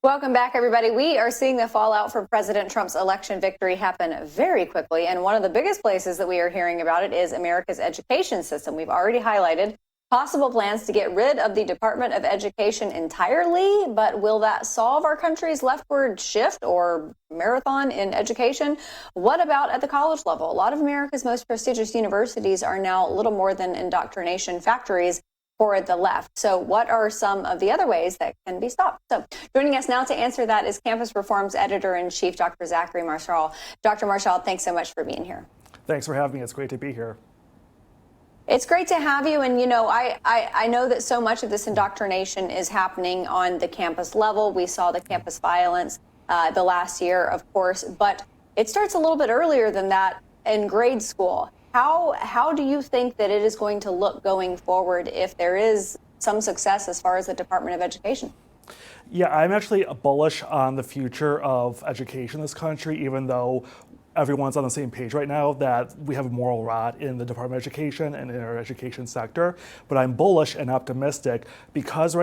Welcome back, everybody. We are seeing the fallout from President Trump's election victory happen very quickly. And one of the biggest places that we are hearing about it is America's education system. We've already highlighted possible plans to get rid of the Department of Education entirely. But will that solve our country's leftward shift or marathon in education? What about at the college level? A lot of America's most prestigious universities are now little more than indoctrination factories for the left. So what are some of the other ways that can be stopped? So joining us now to answer that is Campus Reform's Editor-in-Chief, Dr. Zachary Marschall. Dr. Marschall, thanks so much for being here. Thanks for having me. It's great to be here. It's great to have you. And, you know, I know that so much of this indoctrination is happening on the campus level. We saw the campus violence the last year, of course, but it starts a little bit earlier than that in grade school. How do you think that it is going to look going forward if there is some success as far as the Department of Education? Yeah, I'm actually bullish on the future of education in this country, even though everyone's on the same page right now that we have a moral rot in the Department of Education and in our education sector. But I'm bullish and optimistic because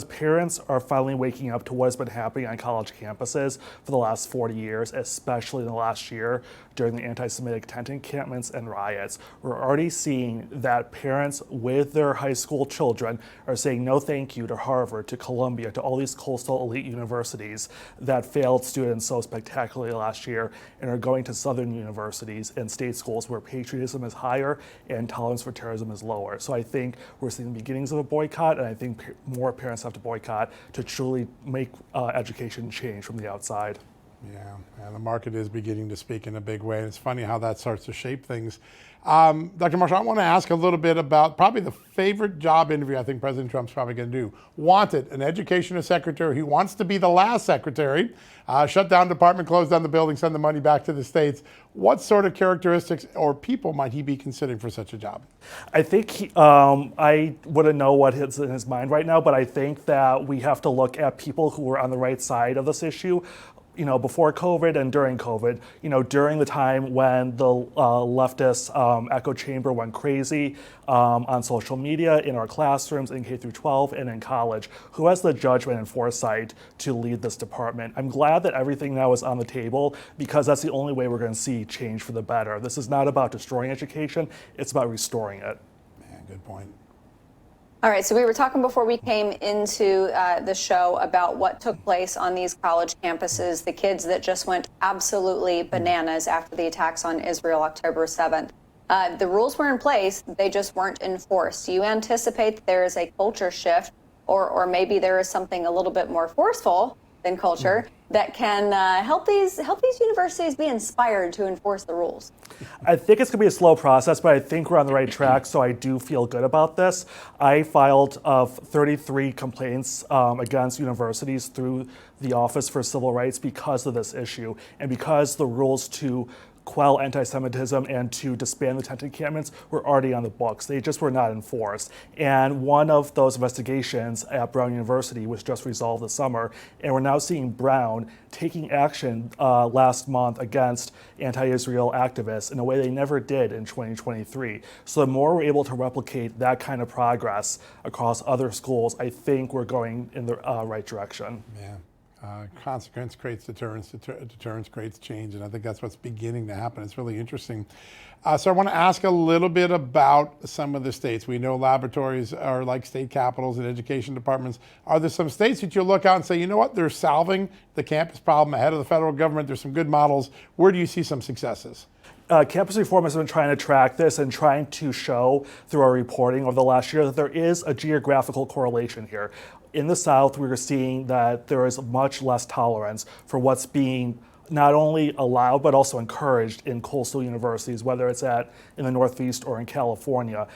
parents are finally waking up to what has been happening on college campuses for the last 40 years, especially in the last year during the anti-Semitic tent encampments and riots. We're already seeing that parents with their high school children are saying no thank you to Harvard, to Columbia, to all these coastal elite universities that failed students so spectacularly last year and are going to Southern universities and state schools where patriotism is higher and tolerance for terrorism is lower. So I think we're seeing the beginnings of a boycott, and I think more parents have to boycott to truly make education change from the outside. Yeah, and the market is beginning to speak in a big way. It's funny how that starts to shape things. Dr. Marschall, I want to ask a little bit about probably the favorite job interview I think President Trump's probably going to do. Wanted, an education secretary who wants to be the last secretary, shut down department, close down the building, send the money back to the states. What sort of characteristics or people might he be considering for such a job? I think I wouldn't know what is in his mind right now, but I think that we have to look at people who are on the right side of this issue. You know, before COVID and during COVID, you know, during the time when the leftist echo chamber went crazy on social media, in our classrooms, in K through 12, and in college, who has the judgment and foresight to lead this department? I'm glad that everything now is on the table because that's the only way we're going to see change for the better. This is not about destroying education, it's about restoring it. Man, good point. All right, so we were talking before we came into the show about what took place on these college campuses, the kids that just went absolutely bananas after the attacks on Israel October 7th. The rules were in place, they just weren't enforced. Do you anticipate that there is a culture shift, or maybe there is something a little bit more forceful than culture that can help these universities be inspired to enforce the rules? I think it's going to be a slow process, but I think we're on the right track, so I do feel good about this. I filed 33 complaints against universities through the Office for Civil Rights because of this issue, and because the rules to quell anti-Semitism and to disband the tent encampments were already on the books. They just were not enforced. And one of those investigations at Brown University was just resolved this summer, and we're now seeing Brown taking action last month against anti-Israel activists in a way they never did in 2023. So the more we're able to replicate that kind of progress across other schools, I think we're going in the right direction. Yeah. Consequence creates deterrence, deterrence creates change, and I think that's what's beginning to happen. It's really interesting. So I want to ask a little bit about some of the states. We know laboratories are like state capitals and education departments. Are there some states that you look out and say, you know what, they're solving the campus problem ahead of the federal government? There's some good models. Where do you see some successes? Campus Reform has been trying to track this and trying to show through our reporting over the last year that there is a geographical correlation here. In the South, we're seeing that there is much less tolerance for what's being not only allowed but also encouraged in coastal universities, whether it's in the Northeast or in California.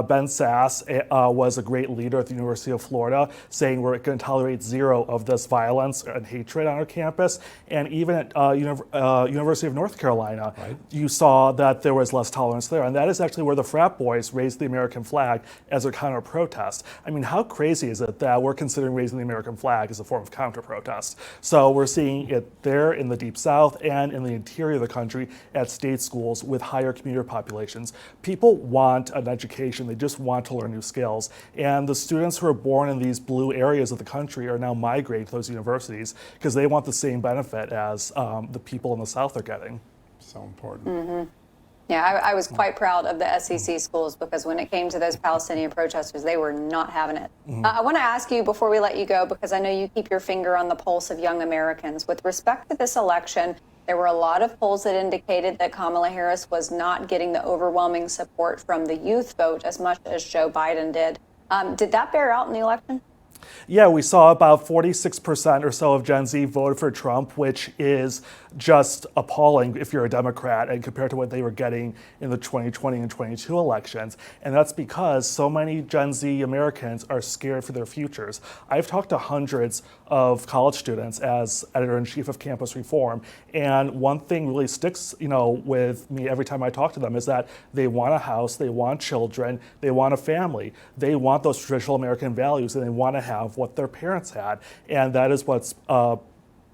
Ben Sass was a great leader at the University of Florida, saying we're going to tolerate zero of this violence and hatred on our campus. And even at University of North Carolina, right, you saw that there was less tolerance there. And that is actually where the frat boys raised the American flag as a counter-protest. I mean, how crazy is it that we're considering raising the American flag as a form of counter-protest? So we're seeing it there in the Deep South and in the interior of the country at state schools with higher commuter populations. People want an education. They just want to learn new skills. And the students who are born in these blue areas of the country are now migrating to those universities because they want the same benefit as the people in the South are getting. So important. Yeah, I was quite proud of the SEC schools because when it came to those Palestinian protesters, they were not having it. I want to ask you before we let you go, because I know you keep your finger on the pulse of young Americans. With respect to this election, there were a lot of polls that indicated that Kamala Harris was not getting the overwhelming support from the youth vote as much as Joe Biden did. Did that bear out in the election? Yeah, we saw about 46% or so of Gen Z voted for Trump, which is just appalling if you're a Democrat and compared to what they were getting in the 2020 and 22 elections. And that's because so many Gen Z Americans are scared for their futures. I've talked to hundreds of college students as editor-in-chief of Campus Reform, and one thing really sticks, with me every time I talk to them is that they want a house, they want children, they want a family, they want those traditional American values, and they want to have what their parents had, and that is what's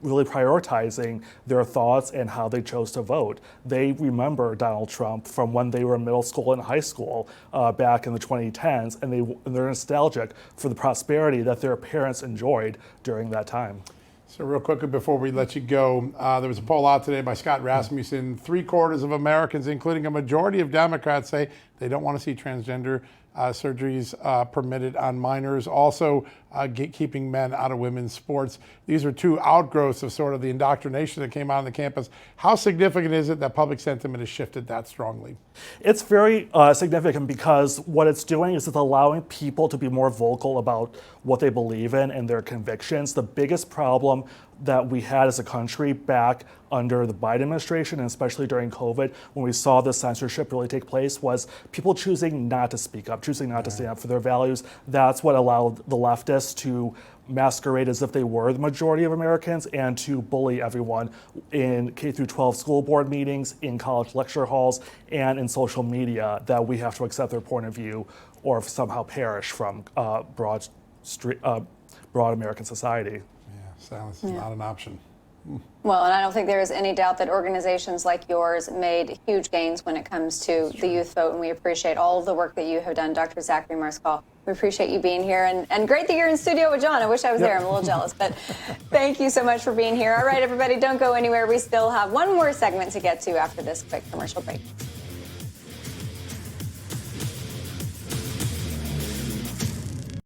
really prioritizing their thoughts and how they chose to vote. They remember Donald Trump from when they were in middle school and high school back in the 2010s, and they're nostalgic for the prosperity that their parents enjoyed during that time. So real quickly before we let you go, there was a poll out today by Scott Rasmussen. 3/4 of Americans, including a majority of Democrats, say they don't want to see transgender surgeries permitted on minors. Also, keeping men out of women's sports. These are two outgrowths of sort of the indoctrination that came out on the campus. How significant is it that public sentiment has shifted that strongly? It's very significant because what it's doing is it's allowing people to be more vocal about what they believe in and their convictions. The biggest problem that we had as a country back under the Biden administration, and especially during COVID, when we saw the censorship really take place, was people choosing not to speak up, choosing not to stand up for their values. That's what allowed the leftists to masquerade as if they were the majority of Americans and to bully everyone in K through 12 school board meetings, in college lecture halls, and in social media that we have to accept their point of view or somehow perish from broad American society. Silence is not an option. Well, and I don't think there is any doubt that organizations like yours made huge gains when it comes to the youth vote, and we appreciate all of the work that you have done, Dr. Zachary Marschall. We appreciate you being here, and great that you're in studio with John. I wish I was there. I'm a little jealous, but thank you so much for being here. All right, everybody, don't go anywhere. We still have one more segment to get to after this quick commercial break.